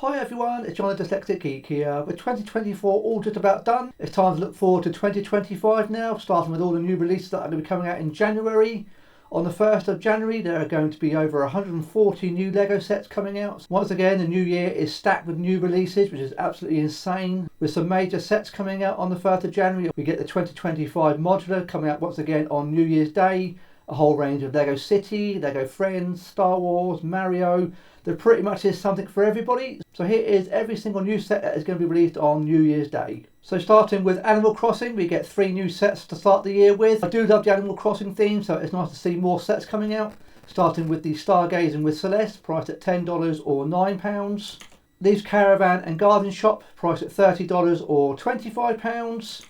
Hi everyone, it's John the Dyslexic Geek here. With 2024 all just about done, it's time to look forward to 2025 now, starting with all the new releases that are going to be coming out in January. On the 1st of January there are going to be over 140 new Lego sets coming out. Once again, the new year is stacked with new releases, which is absolutely insane. With some major sets coming out on the 1st of January, we get the 2025 modular coming out once again on New Year's Day. A whole range of Lego City, Lego Friends, Star Wars, Mario. There pretty much is something for everybody. So here is every single new set that is going to be released on New Year's Day. So starting with Animal Crossing, we get 3 new sets to start the year with. I do love the Animal Crossing theme, so it's nice to see more sets coming out. Starting with the Stargazing with Celeste, priced at $10 or £9. Leaves Caravan and Garden Shop, priced at $30 or £25.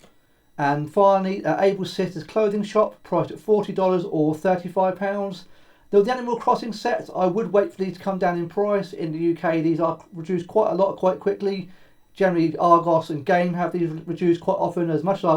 And finally, Able Sister's Clothing Shop, priced at $40 or £35. Now, the Animal Crossing sets, I would wait for these to come down in price. In the UK, these are reduced quite a lot, quite quickly. Generally, Argos and Game have these reduced quite often. As much as I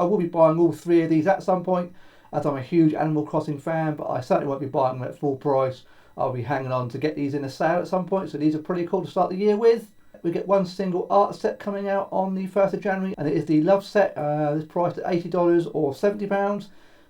will be buying all 3 of these at some point, as I'm a huge Animal Crossing fan, but I certainly won't be buying them at full price. I'll be hanging on to get these in a sale at some point, so these are pretty cool to start the year with. We get one single art set coming out on the 1st of January, and it is the Love set. This priced at $80 or £70.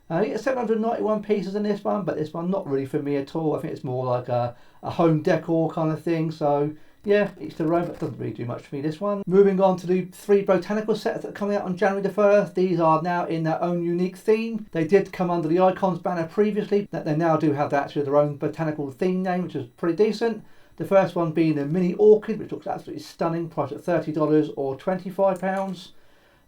You get 791 pieces in this one, but this one not really for me at all. I think it's more like a home decor kind of thing. So yeah, each their own, but doesn't really do much for me, this one. Moving on to the 3 botanical sets that are coming out on January the 1st. These are now in their own unique theme. They did come under the Icons banner previously. That they now do have actually their own botanical theme name, which is pretty decent. The first one being the Mini Orchid, which looks absolutely stunning, priced at $30 or £25.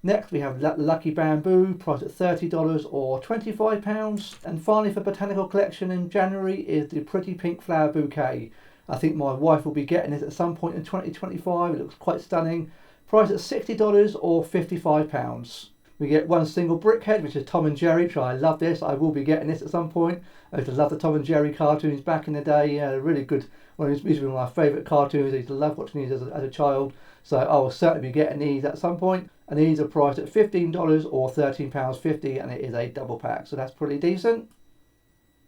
Next we have Lucky Bamboo, priced at $30 or £25. And finally for Botanical Collection in January is the Pretty Pink Flower Bouquet. I think my wife will be getting it at some point in 2025. It looks quite stunning, priced at $60 or £55. We get one single BrickHeadz, which is Tom and Jerry, which I love this. I will be getting this at some point. I used to love the Tom and Jerry cartoons back in the day. Yeah, they're really good. These were my favourite cartoons. I used to love watching these as a child. So I will certainly be getting these at some point. And these are priced at $15 or £13.50, and it is a double pack. So that's pretty decent.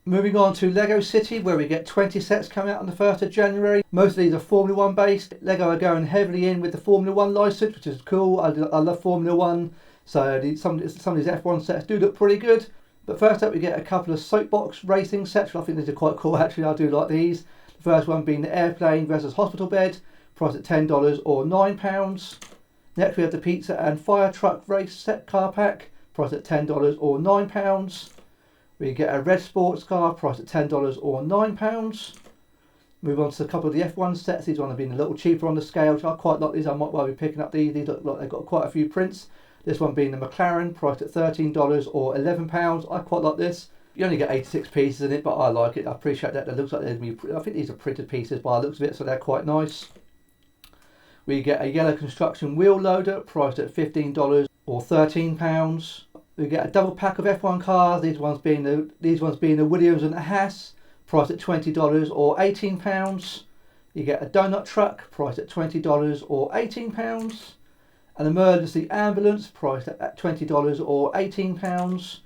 Moving on to Lego City, where we get 20 sets coming out on the 1st of January. Most of these are Formula 1 based. Lego are going heavily in with the Formula 1 licence, which is cool. I love Formula 1. So some of these F1 sets do look pretty good. But first up we get a couple of soapbox racing sets, which I think these are quite cool actually. I do like these. The first one being the airplane versus hospital bed, priced at $10 or £9. Next we have the pizza and fire truck race set car pack, priced at $10 or £9. We get a red sports car, priced at $10 or £9. Move on to a couple of the F1 sets. These ones have been a little cheaper on the scale, which I quite like these. I might well be picking up these. These look like they've got quite a few prints. This one being the McLaren, priced at $13 or £11. I quite like this. You only get 86 pieces in it, but I like it. I appreciate that. It looks like I think these are printed pieces by the looks of it, so they're quite nice. We get a yellow construction wheel loader, priced at $15 or £13. We get a double pack of F1 cars. These ones being the Williams and the Haas, priced at $20 or £18. You get a donut truck, priced at $20 or £18. An emergency ambulance, priced at $20 or £18.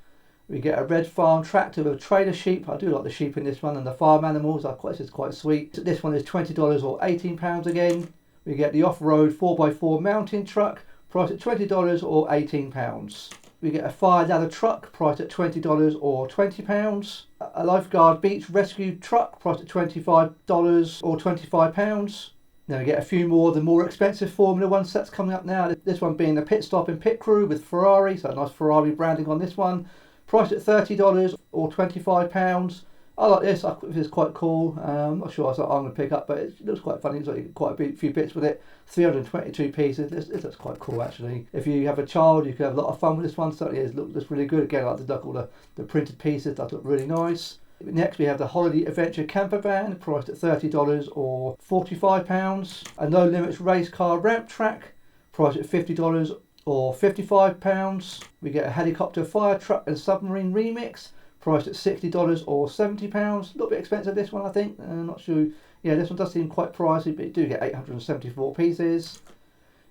We get a red farm tractor with a trailer sheep. I do like the sheep in this one, and the farm animals. This is quite sweet. This one is $20 or £18 again. We get the off-road 4x4 mountain truck, priced at $20 or £18. We get a fire ladder truck, priced at $20 or £20. A lifeguard beach rescue truck, priced at $25 or £25. Now we get a few more of the more expensive Formula 1 sets coming up now. This one being the pit stop and pit crew with Ferrari, so a nice Ferrari branding on this one. Priced at $30 or £25. I like this. It's quite cool. I'm not sure what I'm going to pick up, but it looks quite funny. It's like quite a few bits with it. 322 pieces. This looks quite cool actually. If you have a child, you can have a lot of fun with this one. Certainly it looks really good. Again, I like all the printed pieces. That look really nice. Next we have the Holiday Adventure camper van, priced at $30 or £45. A No Limits race car ramp track, priced at $50 or £55. We get a helicopter fire truck and submarine remix, priced at $60 or £70. A little bit expensive this one, I think. I'm not sure. Yeah, this one does seem quite pricey, but you do get 874 pieces.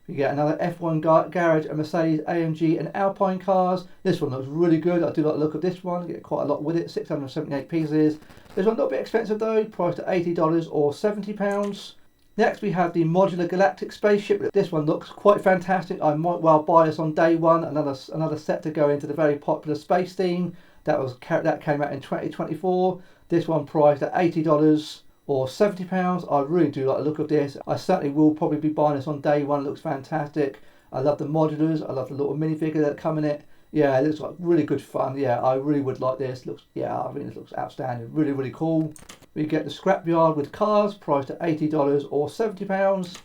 We get another F1 garage, a Mercedes AMG and Alpine cars. This one looks really good. I do like the look of this one. You get quite a lot with it, 678 pieces. This one a little bit expensive though, priced at $80 or £70. Next we have the modular galactic spaceship. This one looks quite fantastic. I might well buy this on day one. Another set to go into the very popular space theme that came out in 2024. This one priced at $80 or £70. I really do like the look of this. I certainly will probably be buying this on day one. It looks fantastic. I love the modulars. I love the little minifigure that come in it. Yeah, it looks like really good fun. Yeah, I really would like this. I think this looks outstanding. Really, really cool. We get the scrapyard with cars, priced at $80 or £70.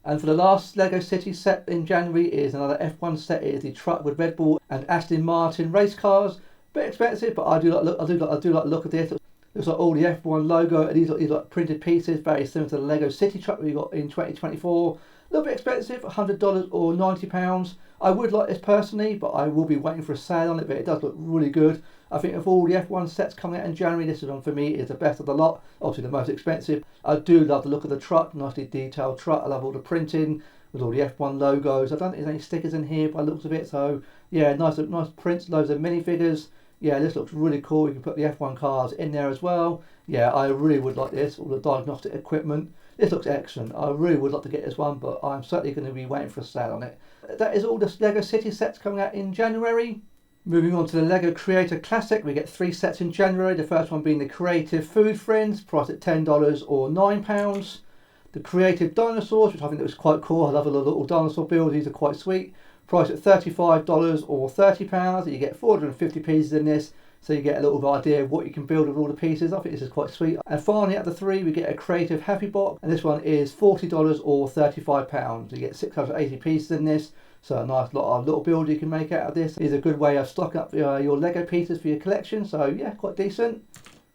And for the last Lego City set in January is another F1 set. It is the truck with Red Bull and Aston Martin race cars. Bit expensive, but I do like the look of this. Looks like all the F1 logo, and these are like printed pieces, very similar to the Lego City truck we got in 2024. A little bit expensive, $100 or £90. I would like this personally, but I will be waiting for a sale on it, but it does look really good. I think of all the F1 sets coming out in January, this one for me is the best of the lot. Obviously the most expensive. I do love the look of the truck, nicely detailed truck. I love all the printing with all the F1 logos. I don't think there's any stickers in here by the looks of it, so yeah, nice prints, loads of minifigures. Yeah, this looks really cool. You can put the F1 cars in there as well. Yeah, I really would like this, all the diagnostic equipment. This looks excellent. I really would like to get this one, but I'm certainly going to be waiting for a sale on it. That is all the Lego City sets coming out in January. Moving on to the Lego Creator Classic, we get 3 sets in January. The first one being the Creative Food Friends, priced at $10 or £9. The Creative Dinosaurs, which I think was quite cool. I love the little dinosaur builds, these are quite sweet. Priced at $35 or £30. You get 450 pieces in this, so you get a little idea of what you can build with all the pieces. I think this is quite sweet. And finally, at the 3, we get a Creative Happy Box, and this one is $40 or £35. You get 680 pieces in this, so a nice lot of little build you can make out of this. It is a good way of stocking up your Lego pieces for your collection, so yeah, quite decent.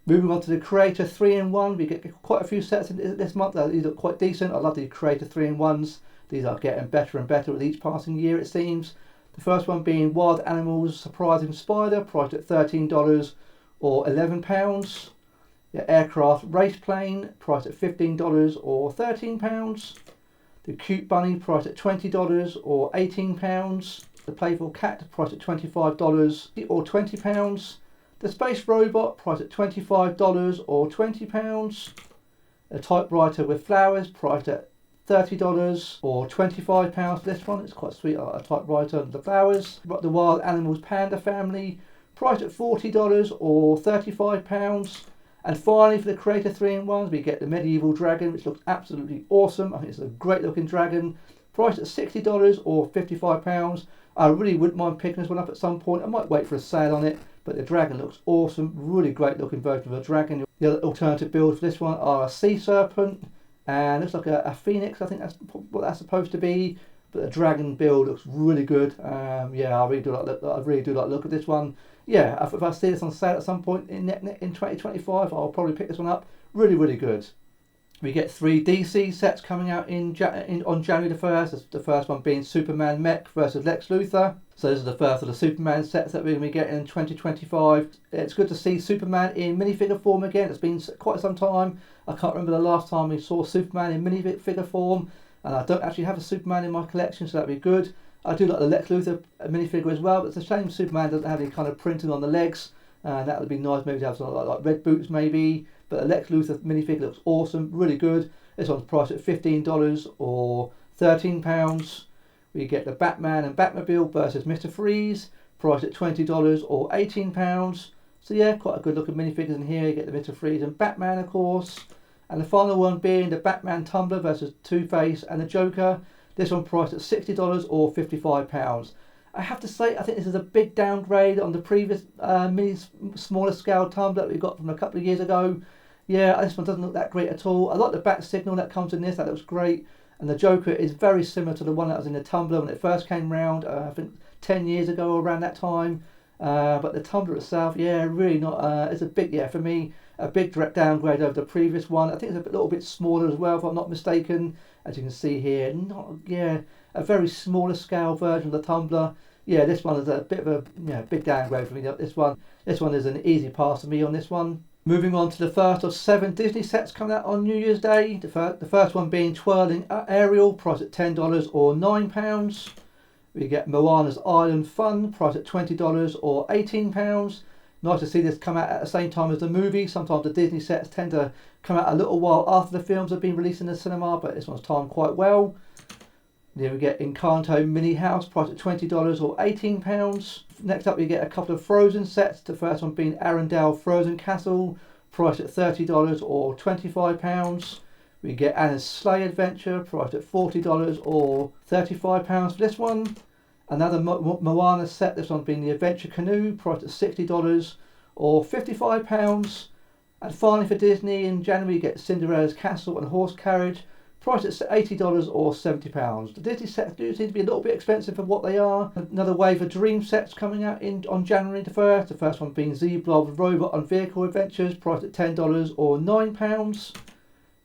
Moving on to the Creator 3-in-1, we get quite a few sets in this month. These look quite decent. I love the Creator 3-in-1s. These are getting better and better with each passing year, it seems. The first one being Wild Animals Surprising Spider, priced at $13 or £11. The Aircraft Race Plane, priced at $15 or £13. The Cute Bunny, priced at $20 or £18. The Playful Cat, priced at $25 or £20. The Space Robot, priced at $25 or £20. A Typewriter with Flowers, priced at $30 or £25 for this one. It's quite sweet, a typewriter and the flowers. Got the Wild Animals Panda Family, priced at $40 or £35. And finally, for the Creator 3-in-1s, we get the Medieval Dragon, which looks absolutely awesome. I think it's a great looking dragon, priced at $60 or £55. I really wouldn't mind picking this one up at some point. I might wait for a sale on it, but the dragon looks awesome. Really great looking version of a dragon. The other alternative builds for this one are a sea serpent, and looks like a phoenix. I think that's what that's supposed to be. But the dragon build looks really good. Yeah, I really do like the look of this one. Yeah, if I see this on sale at some point in 2025, I'll probably pick this one up. Really, really good. We get 3 DC sets coming out on January the 1st. The first one being Superman Mech versus Lex Luthor. So this is the first of the Superman sets that we're going to be getting in 2025. It's good to see Superman in minifigure form again. It's been quite some time. I can't remember the last time we saw Superman in minifigure form. And I don't actually have a Superman in my collection, so that'd be good. I do like the Lex Luthor minifigure as well, but it's a shame Superman doesn't have any kind of printing on the legs. And that would be nice, maybe to have something like red boots maybe. But the Lex Luthor minifigure looks awesome, really good. This one's priced at $15 or £13. We get the Batman and Batmobile versus Mr. Freeze, priced at $20 or £18. So yeah, quite a good looking minifigures in here. You get the Mr. Freeze and Batman, of course. And the final one being the Batman Tumbler versus Two-Face and the Joker. This one priced at $60 or £55. I have to say, I think this is a big downgrade on the previous smaller scale tumbler that we got from a couple of years ago. Yeah, this one doesn't look that great at all. I like the bat signal that comes in this, that looks great. And the Joker is very similar to the one that was in the tumbler when it first came round, I think 10 years ago or around that time. But the tumbler itself, yeah, really not, it's a big, yeah, for me, a big direct downgrade over the previous one. I think it's a little bit smaller as well, if I'm not mistaken. As you can see here, a very smaller scale version of the tumbler. Yeah, this one is a bit of a big downgrade for me. This one is an easy pass for me on this one. Moving on to the first of 7 Disney sets coming out on New Year's Day. The first one being Twirling Ariel, priced at $10 or £9. We get Moana's Island Fun, priced at $20 or £18. Nice to see this come out at the same time as the movie. Sometimes the Disney sets tend to come out a little while after the films have been released in the cinema, but this one's timed quite well. Then we get Encanto Mini House, priced at $20 or £18. Next up we get a couple of Frozen sets, the first one being Arendelle Frozen Castle, priced at $30 or £25. We get Anna's Sleigh Adventure, priced at $40 or £35 for this one. Another Moana set, this one being the Adventure Canoe, priced at $60 or £55. And finally for Disney, in January you get Cinderella's Castle and Horse Carriage, priced at $80 or £70. The Disney sets do seem to be a little bit expensive for what they are. Another wave of Dream sets coming out on January the 1st. The first one being Z-Blob Robot on Vehicle Adventures, priced at $10 or £9.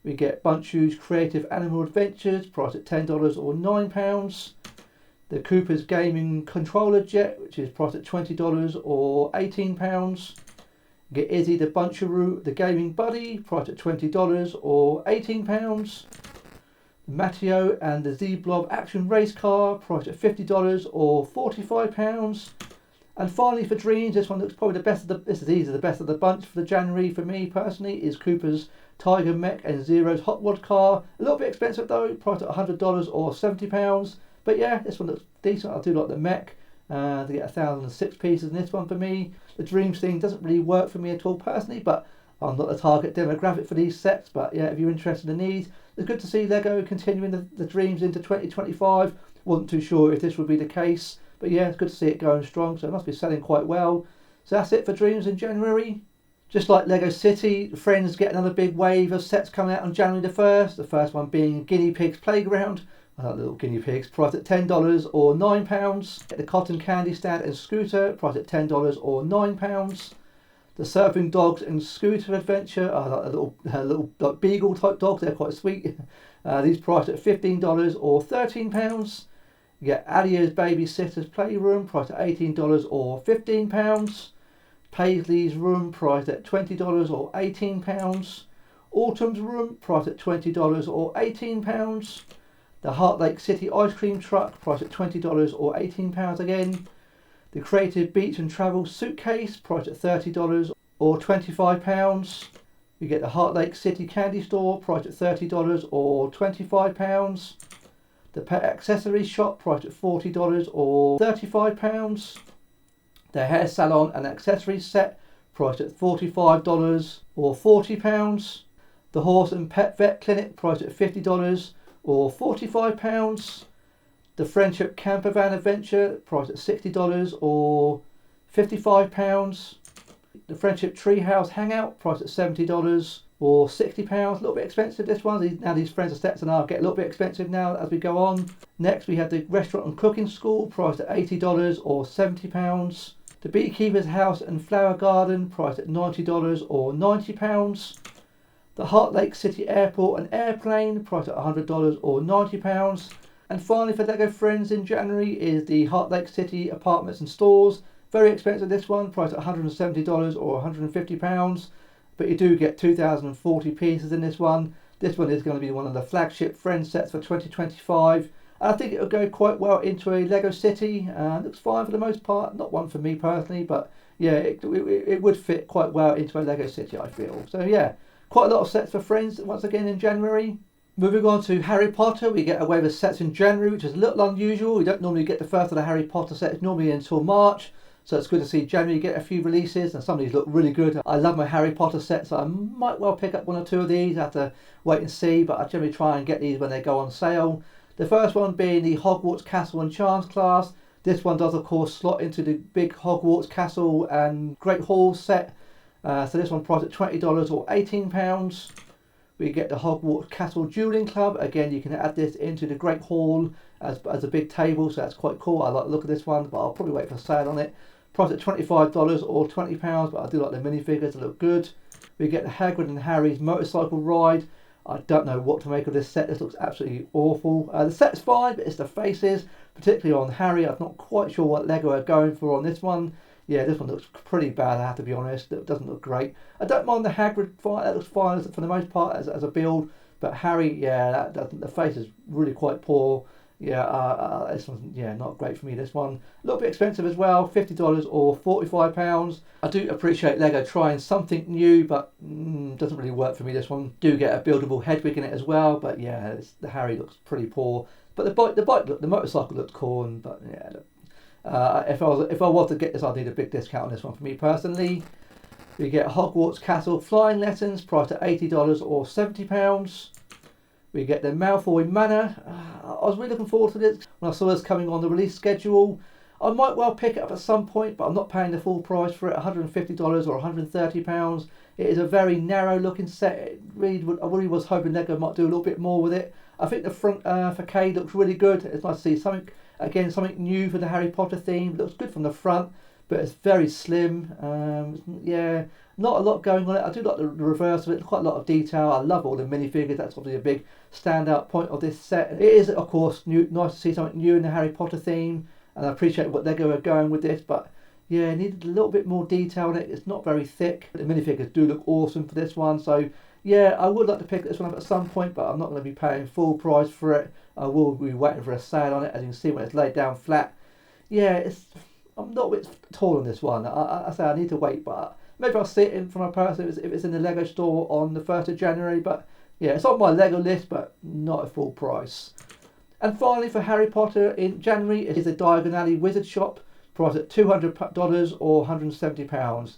We get Bunchu's Creative Animal Adventures, priced at $10 or £9. The Cooper's Gaming Controller Jet, which is priced at $20 or £18. Get Izzy the Buncheroo, the Gaming Buddy, priced at $20 or £18. Matteo and the Z-Blob Action Race Car, priced at $50 or £45. And finally for Dreamzzz, this one looks probably the best of the, this is easily the best of the bunch for the January for me personally, is Cooper's Tiger Mech and Zero's Hot Rod Car. A little bit expensive though, priced at $100 or £70. But yeah, this one looks decent. I do like the mech. They get 1,006 pieces in this one for me. The Dreamzzz thing doesn't really work for me at all personally, but I'm not the target demographic for these sets. But yeah, if you're interested in these, it's good to see Lego continuing the Dreamzzz into 2025. Wasn't too sure if this would be the case, but yeah, it's good to see it going strong, so it must be selling quite well. So that's it for Dreamzzz in January. Just like Lego City, Friends get another big wave of sets coming out on January the 1st. The first one being Guinea Pig's Playground. I like little guinea pigs, priced at $10 or £9. Get the Cotton Candy Stand and Scooter, priced at $10 or £9. The Surfing Dogs and Scooter Adventure, I like the little like beagle type dogs, they're quite sweet. These priced at $15 or £13. You get Alia's Babysitter's Playroom, priced at $18 or £15. Paisley's Room, priced at $20 or £18. Autumn's Room, priced at $20 or £18. The Heart Lake City Ice Cream Truck, priced at $20 or £18 again. The Creative Beach and Travel Suitcase, priced at $30 or £25. You get the Heart Lake City Candy Store, priced at $30 or £25. The Pet Accessories Shop, priced at $40 or £35. The Hair Salon and Accessories Set, priced at $45 or £40. The Horse and Pet Vet Clinic, priced at $50 or £45. The Friendship Camper Van Adventure, priced at $60 or £55. The Friendship Treehouse Hangout, priced at $70 or £60. A little bit expensive this one. Now these Friends of Steps and I get a little bit expensive now as we go on. Next we have the Restaurant and Cooking School, priced at $80 or £70. The Beekeeper's House and Flower Garden, priced at $90 or £90. The Heart Lake City Airport and Airplane, priced at $100 or £90. And finally for Lego Friends in January is the Heart Lake City Apartments and Stores. Very expensive this one, priced at $170 or £150. But you do get 2,040 pieces in this one. This one is going to be one of the flagship Friends sets for 2025. I think it'll go quite well into a Lego City. Looks fine for the most part. Not one for me personally, but yeah, it would fit quite well into a Lego City, I feel. So yeah, quite a lot of sets for Friends once again in January. Moving on to Harry Potter, we get a wave of sets in January, which is a little unusual. We don't normally get the first of the Harry Potter sets normally until March. So it's good to see January get a few releases, and some of these look really good. I love my Harry Potter sets, so I might well pick up one or two of these. I have to wait and see, but I generally try and get these when they go on sale. The first one being the Hogwarts Castle and Charms class. This one does of course slot into the big Hogwarts Castle and Great Hall set. So this one priced at $20 or £18. We get the Hogwarts Castle Dueling Club. Again, you can add this into the Great Hall as a big table, so that's quite cool. I like the look of this one, but I'll probably wait for a sale on it. Priced at $25 or £20, but I do like the minifigures, they look good. We get the Hagrid and Harry's motorcycle ride. I don't know what to make of this set. This looks absolutely awful. The set's fine, but it's the faces, particularly on Harry. I'm not quite sure what Lego are going for on this one. Yeah, this one looks pretty bad, I have to be honest. It doesn't look great. I don't mind the Hagrid fight. That looks fine for the most part as a build. But Harry, yeah, the face is really quite poor. Yeah, this one's not great for me. This one a little bit expensive as well, $50 or £45. I do appreciate Lego trying something new, but doesn't really work for me. This one do get a buildable Hedwig in it as well, but yeah, the Harry looks pretty poor. But the motorcycle looks cool. But yeah, if I was to get this, I'd need a big discount on this one for me personally. We get Hogwarts Castle Flying Lessons, priced at $80 or £70. We get the Malfoy Manor. I was really looking forward to this when I saw this coming on the release schedule. I might well pick it up at some point, but I'm not paying the full price for it, $150 or £130. It is a very narrow looking set. I really was hoping Lego might do a little bit more with it. I think the front facade looks really good. It's nice to see something new for the Harry Potter theme. It looks good from the front, but it's very slim. Yeah, not a lot going on it. I do like the reverse of it, quite a lot of detail. I love all the minifigures. That's obviously a big standout point of this set. It is, of course, nice to see something new in the Harry Potter theme, and I appreciate what Lego are going with this, but yeah, it needed a little bit more detail in it. It's not very thick. The minifigures do look awesome for this one, so yeah, I would like to pick this one up at some point, but I'm not going to be paying full price for it. I will be waiting for a sale on it, as you can see when it's laid down flat. Yeah, I'm not a bit tall on this one. I say I need to wait, but maybe I'll see it in for my person if it's in the Lego store on the 1st of January. But yeah, it's on my Lego list, but not a full price. And finally, for Harry Potter in January, it is the Diagon Alley Wizard Shop, priced at $200 or £170.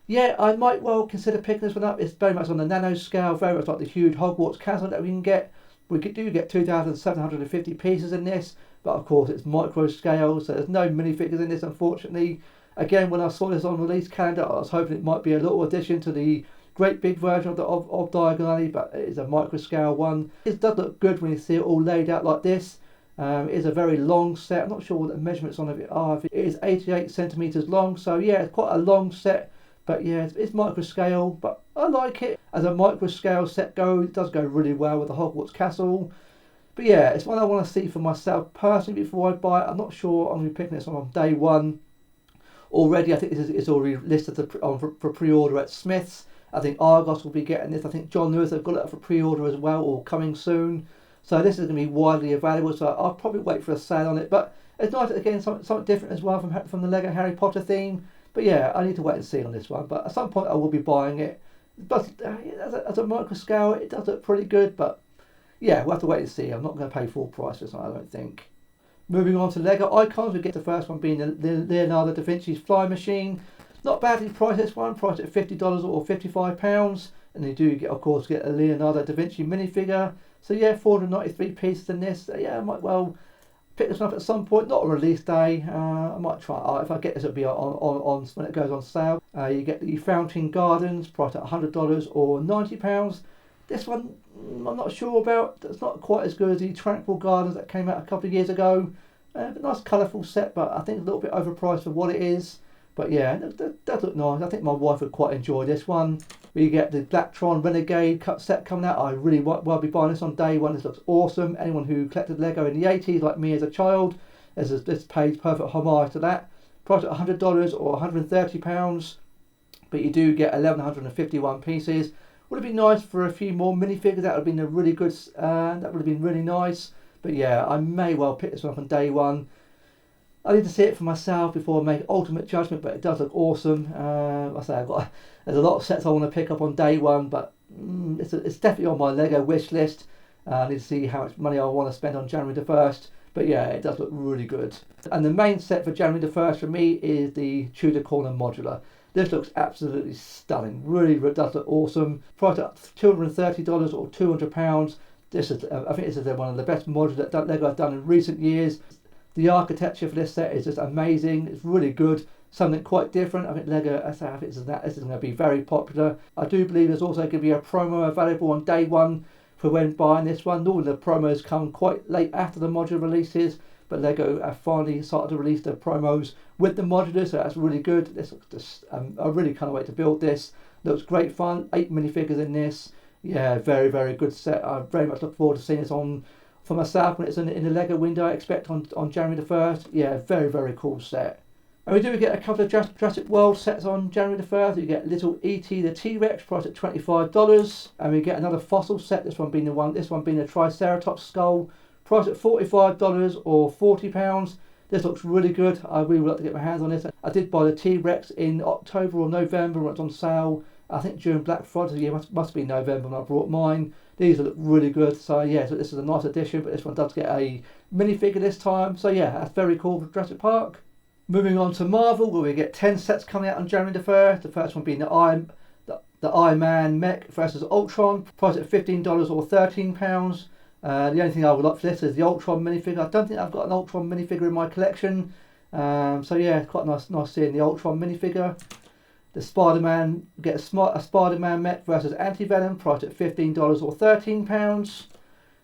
Yeah, I might well consider picking this one up. It's very much on the nano scale, very much like the huge Hogwarts Castle that we can get. We do get 2,750 pieces in this, but of course it's micro scale, so there's no minifigures in this, unfortunately. Again, when I saw this on release calendar, I was hoping it might be a little addition to the great big version of Diagon Alley, but it is a micro scale one. It does look good when you see it all laid out like this. It is a very long set. I'm not sure what the measurements on it are. It is 88 centimeters long, so yeah, it's quite a long set. But yeah, it's micro scale, but I like it. As a micro scale set goes, it does go really well with the Hogwarts Castle. But yeah, it's one I want to see for myself personally before I buy it. I'm not sure I'm going to be picking this one on day one. Already, I think it's already listed for pre-order at Smith's. I think Argos will be getting this. I think John Lewis have got it for pre-order as well, or coming soon. So this is going to be widely available, so I'll probably wait for a sale on it. But it's nice, again, something different as well from the Lego Harry Potter theme. But yeah, I need to wait and see on this one. But at some point I will be buying it. But as a micro scale, it does look pretty good. But yeah, we'll have to wait and see. I'm not going to pay full price for this one, I don't think. Moving on to Lego Icons, we get the first one being the Leonardo da Vinci's Fly Machine. Not badly priced, this one, priced at $50 or £55. And you do, of course, get a Leonardo da Vinci minifigure. So yeah, 493 pieces in this. So yeah, I might well pick this one up at some point, not on release day. I might try. If I get this, it'll be on when it goes on sale. You get the Fountain Gardens, priced at $100 or £90. This one, I'm not sure about. It's not quite as good as the Tranquil Gardens that came out a couple of years ago. But nice colourful set, but I think it's a little bit overpriced for what it is. But yeah, that does look nice. I think my wife would quite enjoy this one. We get the Blacktron Renegade cut set coming out. I really will be buying this on day one. This looks awesome. Anyone who collected Lego in the 80s, like me as a child, this pays perfect homage to that. Priced at $100 or £130. But you do get 1,151 pieces. Would have been nice for a few more minifigures. That would have been a really good. That would have been really nice. But yeah, I may well pick this one up on day one. I need to see it for myself before I make ultimate judgment, but it does look awesome. I say there's a lot of sets I want to pick up on day one, but it's definitely on my Lego wish list. I need to see how much money I want to spend on January the 1st. But yeah, it does look really good. And the main set for January the 1st for me is the Tudor Corner Modular. This looks absolutely stunning. Really does look awesome. Priced at $230 or £200. I think this is one of the best modulars that Lego have done in recent years. The architecture for this set is just amazing. It's really good. Something quite different. I think Lego, this is going to be very popular. I do believe there's also going to be a promo available on day one for when buying this one. Normally the promos come quite late after the modular releases, but Lego have finally started to release the promos with the modular, so that's really good. This looks just, I really can't wait to build this. Looks great fun. 8 minifigures in this. Yeah, very, very good set. I very much look forward to seeing this on for myself when it's in the Lego window. I expect on January the 1st. Yeah, very, very cool set. And we do get a couple of Juassic World sets on January the 1st. You get Little E.T. the T-Rex, priced at $25. And we get another fossil set, this one being the Triceratops skull, priced at $45 or £40. This looks really good. I really would like to get my hands on this. I did buy the T-Rex in October or November when it was on sale. I think during Black Friday, yeah, must be November when I brought mine. These look really good. So yeah, so this is a nice addition, but this one does get a minifigure this time. So yeah, that's very cool for Jurassic Park. Moving on to Marvel, where we get 10 sets coming out on January the 1st. The first one being the Iron Man Mech versus Ultron, priced at $15 or £13. The only thing I would like for this is the Ultron minifigure. I don't think I've got an Ultron minifigure in my collection. So yeah, quite nice seeing the Ultron minifigure. The Spider-Man, get a Spider-Man Mech versus Anti-Venom, priced at $15 or £13.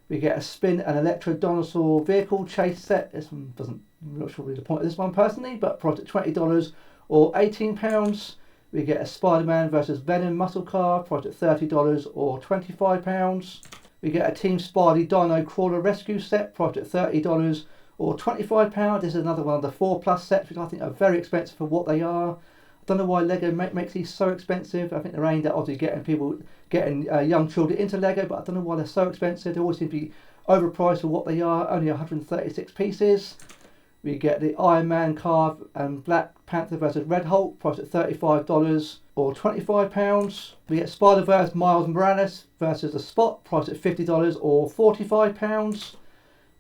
We get a Spin and Electro Dinosaur vehicle chase set. This one I'm not sure really the point of this one personally, but priced at $20 or £18. We get a Spider-Man versus Venom muscle car, priced at $30 or £25. We get a Team Spidey Dino Crawler Rescue set, priced at $30 or £25. This is another one of the 4+ sets, which I think are very expensive for what they are. I don't know why Lego makes these so expensive. I think they're aimed at obviously getting young children into Lego, but I don't know why they're so expensive. They always seem to be overpriced for what they are. Only 136 pieces. We get the Iron Man car and Black Panther versus Red Hulk, priced at $35 or £25. We get Spider-Verse Miles Morales versus the Spot, priced at $50 or £45.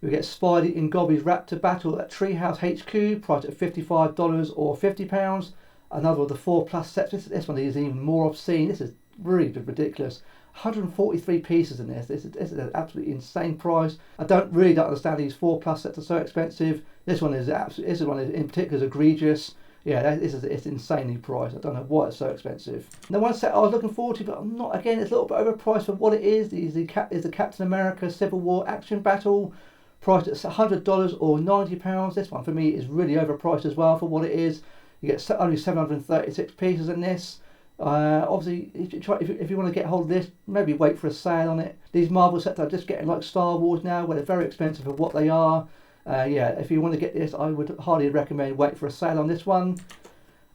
We get Spidey and Gobby's Raptor battle at Treehouse HQ, priced at $55 or £50. Another of the 4+ sets. This one is even more obscene. This is really ridiculous. 143 pieces in this. This is an absolutely insane price. I don't understand these 4+ sets are so expensive. This one is in particular is egregious. Yeah, it's insanely priced. I don't know why it's so expensive. The one set I was looking forward to, but I'm not. Again, it's a little bit overpriced for what it is. Is the Captain America Civil War action battle, priced at $100 or £90. This one for me is really overpriced as well for what it is. You get only 736 pieces in this. Obviously, if you want to get hold of this, maybe wait for a sale on it. These Marvel sets are just getting like Star Wars now, where they're very expensive for what they are. Yeah, if you want to get this, I would highly recommend wait for a sale on this one.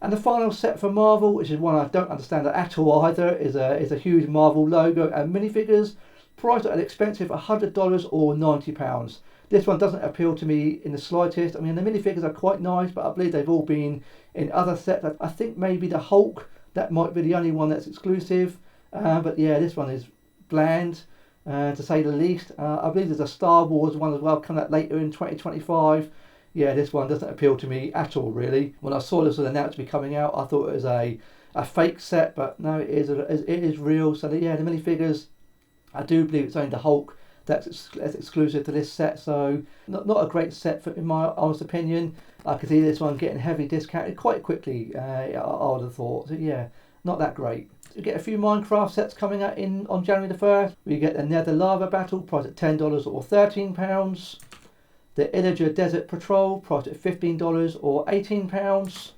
And the final set for Marvel, which is one I don't understand at all either, is a huge Marvel logo and minifigures, priced at an expensive $100 or £90. This one doesn't appeal to me in the slightest. I mean, the minifigures are quite nice, but I believe they've all been in other sets. I think maybe the Hulk, that might be the only one that's exclusive. But yeah, this one is bland, to say the least. I believe there's a Star Wars one as well coming out later in 2025. Yeah, this one doesn't appeal to me at all, really. When I saw this was announced to be coming out, I thought it was a fake set, but no, it is real. So yeah, the minifigures, I do believe it's only the Hulk that's exclusive to this set, so not a great set in my honest opinion. I could see this one getting heavily discounted quite quickly, I would have thought. So yeah, not that great. We get a few Minecraft sets coming out on January the 1st. We get the Nether Lava Battle, priced at $10 or £13. The Illager Desert Patrol, priced at $15 or £18.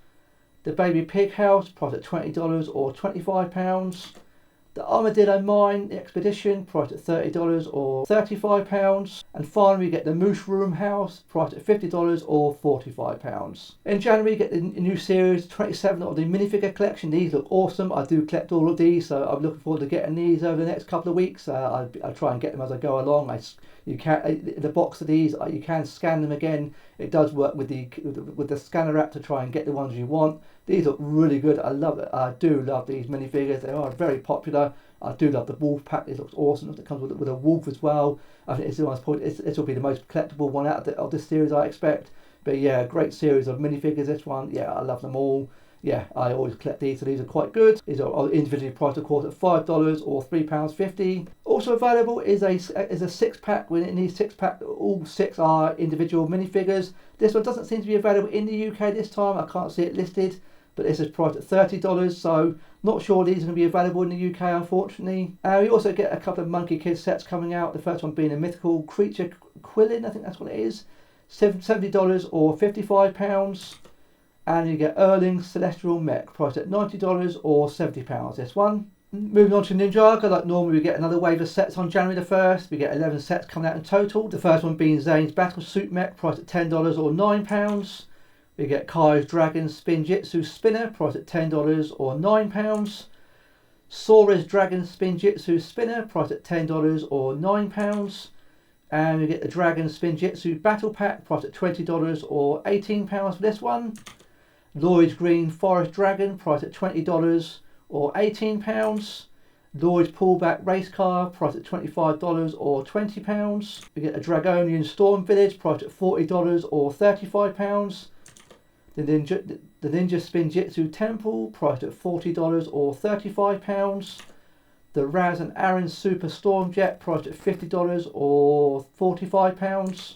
The Baby Pig House, priced at $20 or £25. The Armadillo Mine Expedition, priced at $30 or £35. And finally we get the Mushroom House, priced at $50 or £45. In January we get the new series 27 of the minifigure collection. These look awesome. I do collect all of these, so I'm looking forward to getting these over the next couple of weeks. I'll try and get them as I go along. The box of these, you can scan them again. It does work with the scanner app to try and get the ones you want. These look really good. I love it. I do love these minifigures. They are very popular. I do love the wolf pack. It looks awesome. It comes with a wolf as well. I think this will be the most collectible one out of this series, I expect. But yeah, great series of minifigures. This one, yeah, I love them all. Yeah, I always collect these, so these are quite good. These are individually priced, of course, at $5 or £3.50. Also available is a 6-pack. Within these 6-pack, all 6 are individual minifigures. This one doesn't seem to be available in the UK this time. I can't see it listed, but this is priced at $30, so not sure these are going to be available in the UK, unfortunately. We also get a couple of Monkie Kid sets coming out. The first one being a mythical creature Quillin, I think that's what it is. $70 or £55. And you get Erling's Celestial Mech, priced at $90 or £70 this one. Moving on to Ninjago, like normally we get another wave of sets on January the 1st. We get 11 sets coming out in total. The first one being Zane's Battle Suit Mech, priced at $10 or £9. We get Kai's Dragon Spin Jitsu Spinner, priced at $10 or £9. Sora's Dragon Spin Jitsu Spinner, priced at $10 or £9. And we get the Dragon Spinjitzu Battle Pack, priced at $20 or £18 for this one. Lloyd's Green Forest Dragon, priced at $20 or £18. Lloyd's Pullback Race Car, priced at $25 or £20. We get a Dragonian Storm Village, priced at $40 or £35. The Ninja Spinjitzu Temple, priced at $40 or £35. The Raz and Aaron Super Storm Jet, priced at $50 or £45.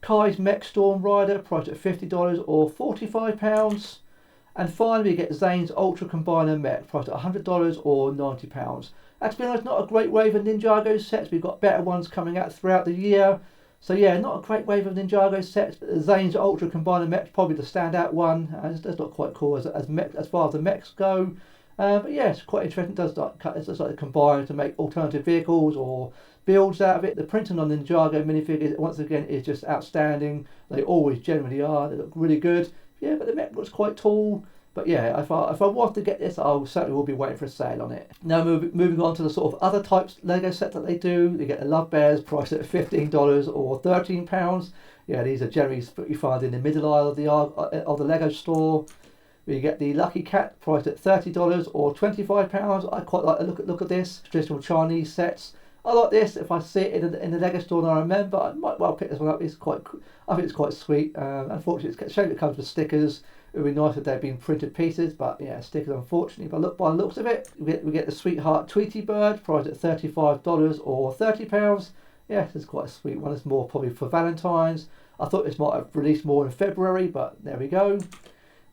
Kai's Mech Storm Rider, priced at $50 or £45. And finally we get Zane's Ultra Combiner Mech, priced at $100 or £90. And to be honest, not a great wave of Ninjago sets. We've got better ones coming out throughout the year. So yeah, not a great wave of Ninjago sets, but Zane's Ultra Combiner Mech probably the standout one. It's not quite cool as far as the mechs go. But yeah, it's quite interesting. It does like combine to make alternative vehicles or builds out of it. The printing on the Ninjago minifigures, once again, is just outstanding. They always generally are. They look really good. Yeah, but the mech looks quite tall. But yeah, if I was to get this, I certainly will be waiting for a sale on it. Now moving on to the sort of other types Lego set that they do. You get the Love Bears, priced at $15 or £13. Yeah, these are generally you find in the middle aisle of the Lego store. We get the Lucky Cat, priced at $30 or £25. I quite like the look at this. Traditional Chinese sets. I like this. If I see it in the Lego store and I remember, I might well pick this one up. I think it's quite sweet. Unfortunately, it's a shame it comes with stickers. It would be nice if they'd been printed pieces, but yeah, stickers unfortunately. But by the looks of it, we get the Sweetheart Tweety Bird, priced at $35 or £30. Yeah, this is quite a sweet one. It's more probably for Valentine's. I thought this might have released more in February, but there we go.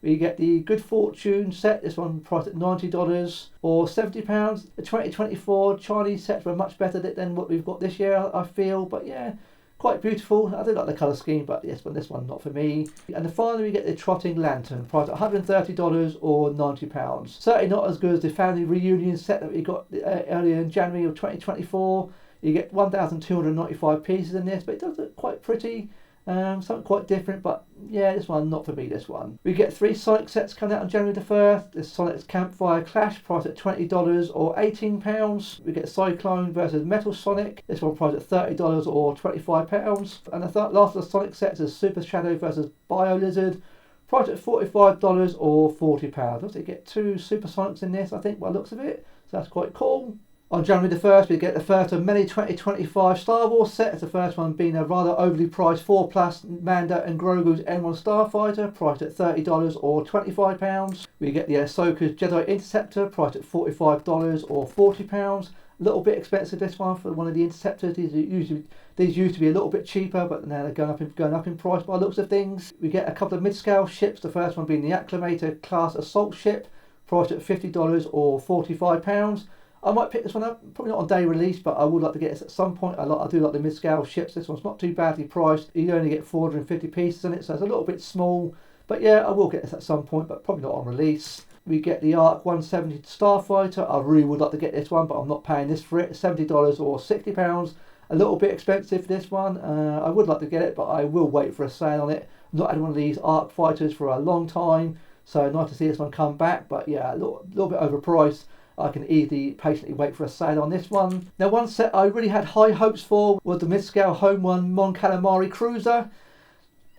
We get the Good Fortune set, this one priced at $90 or £70. The 2024 Chinese sets were much better than what we've got this year, I feel. But yeah, quite beautiful. I do like the colour scheme, but yes, this one not for me. And then finally we get the Trotting Lantern, priced at $130 or £90. Certainly not as good as the Family Reunion set that we got earlier in January of 2024. You get 1,295 pieces in this, but it does look quite pretty. Something quite different, but yeah, this one not for me. This one we get 3 Sonic sets coming out on January the 1st. This Sonic's Campfire Clash, priced at $20 or £18. We get Cyclone versus Metal Sonic. This one priced at $30 or £25. And the last of the Sonic sets is Super Shadow versus Bio Lizard, priced at $45 or £40. So you get 2 Super Sonics in this, I think, by the looks of it. So that's quite cool. On January the 1st, we get the first of many 2025 Star Wars sets. The first one being a rather overly priced 4+ Mando and Grogu's N1 Starfighter, priced at $30 or £25. We get the Ahsoka's Jedi Interceptor, priced at $45 or £40. A little bit expensive, this one, for one of the Interceptors. These used to be a little bit cheaper, but now they're going up in price by the looks of things. We get a couple of mid-scale ships. The first one being the Acclamator class assault ship, priced at $50 or £45. I might pick this one up, probably not on day release, but I would like to get this at some point. I do like the mid-scale ships. This one's not too badly priced. You only get 450 pieces in it, so it's a little bit small. But yeah, I will get this at some point, but probably not on release. We get the Arc 170 Starfighter. I really would like to get this one, but I'm not paying this for it. $70 or £60. A little bit expensive for this one. I would like to get it, but I will wait for a sale on it. I've not had one of these Arc fighters for a long time, so nice to see this one come back. But yeah, a little bit overpriced. I can easily patiently wait for a sale on this one. Now, one set I really had high hopes for was the mid-scale Home One Mon Calamari Cruiser.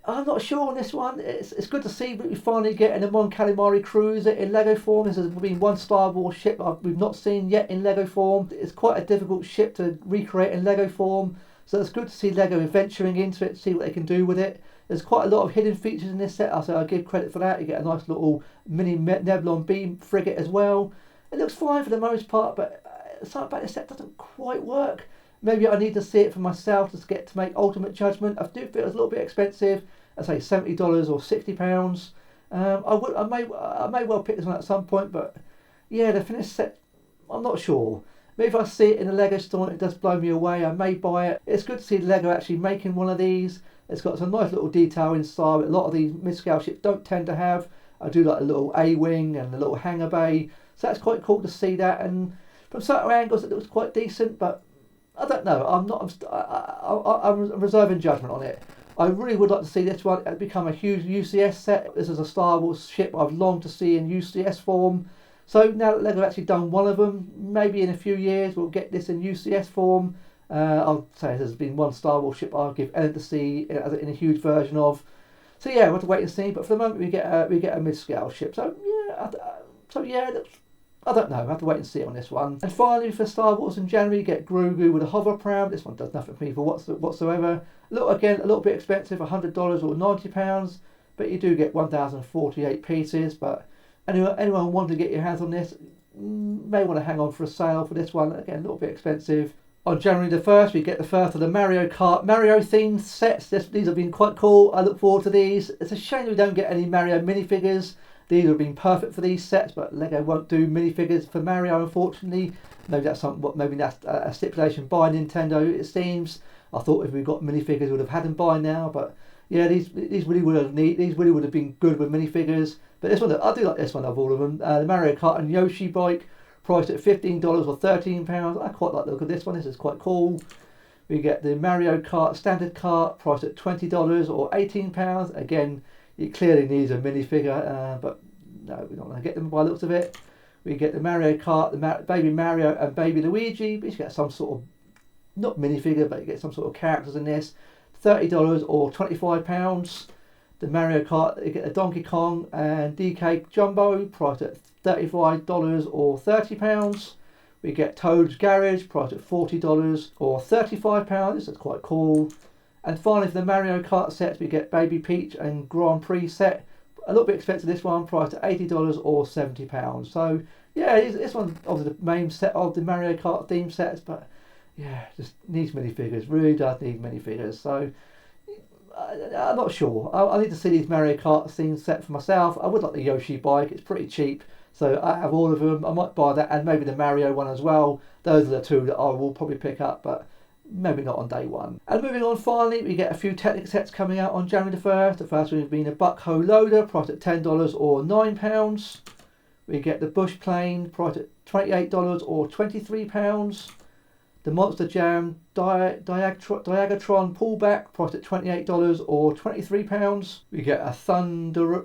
I'm not sure on this one. It's good to see that we finally getting a Mon Calamari Cruiser in Lego form. This has been one Star Wars ship we've not seen yet in Lego form. It's quite a difficult ship to recreate in Lego form, so it's good to see Lego venturing into it, see what they can do with it. There's quite a lot of hidden features in this set, so I give credit for that. You get a nice little mini Nebulon beam frigate as well. It looks fine for the most part, but something about this set doesn't quite work. Maybe I need to see it for myself to make ultimate judgment. I do feel it's a little bit expensive. I say $70 or £60. I may well pick this one at some point, but yeah, the finished set, I'm not sure. Maybe if I see it in a Lego store and it does blow me away, I may buy it. It's good to see Lego actually making one of these. It's got some nice little detail inside. A lot of these mid-scale ships don't tend to have. I do like a little A-wing and a little hangar bay. So that's quite cool to see that, and from certain angles it looks quite decent, but I don't know. I'm reserving judgment on it. I really would like to see this one become a huge UCS set. This is a Star Wars ship I've longed to see in UCS form. So now that Lego have actually done one of them, maybe in a few years we'll get this in UCS form. I'll say there's been one Star Wars ship I'll give Ellen to see in a huge version of. So yeah, we'll have to wait and see. But for the moment, we get a mid-scale ship. So yeah, I don't know. I have to wait and see on this one. And finally, for Star Wars in January, you get Grogu with a hover pram. This one does nothing for me whatsoever. Again, a little bit expensive, $100 or £90, but you do get 1,048 pieces. But anyone wanting to get your hands on this may want to hang on for a sale for this one. Again, a little bit expensive. On January the 1st, we get the first of the Mario themed sets. These have been quite cool. I look forward to these. It's a shame we don't get any Mario minifigures. These would have been perfect for these sets, but Lego won't do minifigures for Mario, unfortunately. Maybe that's a stipulation by Nintendo, it seems. I thought if we got minifigures, we would have had them by now. But yeah, these really would have been good with minifigures. But this one, I do like this one of all of them. The Mario Kart and Yoshi bike, priced at $15 or £13. I quite like the look of this one. This is quite cool. We get the Mario Kart standard cart, priced at $20 or £18. Again, it clearly needs a minifigure, but no, we're not going to get them by the looks of it. We get the Mario Kart, the Baby Mario and Baby Luigi. But you get some sort of, not minifigure, but you get some sort of characters in this. $30 or £25. The Mario Kart, you get a Donkey Kong and DK Jumbo, priced at $35 or £30. We get Toad's Garage, priced at $40 or £35. This is quite cool. And finally, for the Mario Kart sets, we get Baby Peach and Grand Prix set. A little bit expensive, this one, priced at $80 or £70. So, yeah, this one's obviously the main set of the Mario Kart theme sets, but yeah, just needs minifigures. Really does need minifigures. So, I'm not sure. I need to see these Mario Kart theme set for myself. I would like the Yoshi bike, it's pretty cheap. So, I have all of them. I might buy that and maybe the Mario one as well. Those are the two that I will probably pick up, but maybe not on day one. And moving on, finally, we get a few Technic sets coming out on January the 1st. The first one has been a Buckho Loader, priced at $10 or £9. We get the Bush Plane, priced at $28 or £23. The Monster Jam Diagatron Pullback, priced at $28 or £23. We get a Thunderorus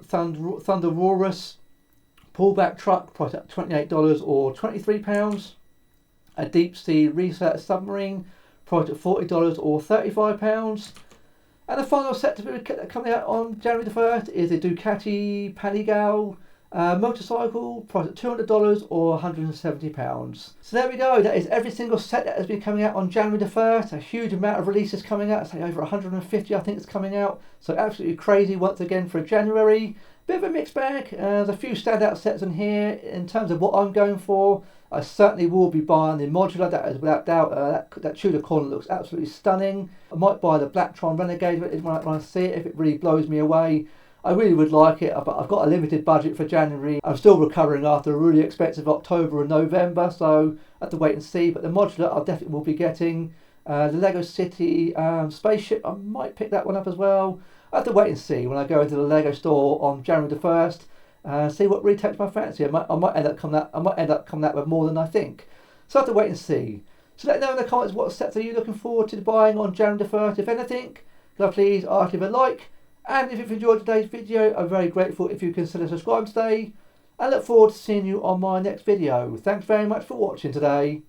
Pullback Truck, priced at $28 or £23. A Deep Sea Research Submarine, priced at $40 or £35. And the final set to be coming out on January the 1st is the Ducati Panigale motorcycle, priced at $200 or £170. So there we go, that is every single set that has been coming out on January the 1st. A huge amount of releases coming out, say over 150 I think is coming out. So absolutely crazy once again for January. Bit of a mixed bag. There's a few standout sets in here. In terms of what I'm going for, I certainly will be buying the modular, that is without doubt. That Tudor corner looks absolutely stunning. I might buy the Blacktron Renegade when I see it, if it really blows me away. I really would like it, but I've got a limited budget for January. I'm still recovering after a really expensive October and November, so I have to wait and see. But the modular I definitely will be getting. The Lego City spaceship, I might pick that one up as well. I have to wait and see when I go into the Lego store on January the 1st. See what really takes my fancy. I might end up coming out with more than I think. So I have to wait and see. So let me know in the comments what sets are you looking forward to buying on January the 1st, if anything. Could I please ask you to leave a like? And if you've enjoyed today's video, I'm very grateful if you consider subscribing today. I look forward to seeing you on my next video. Thanks very much for watching today.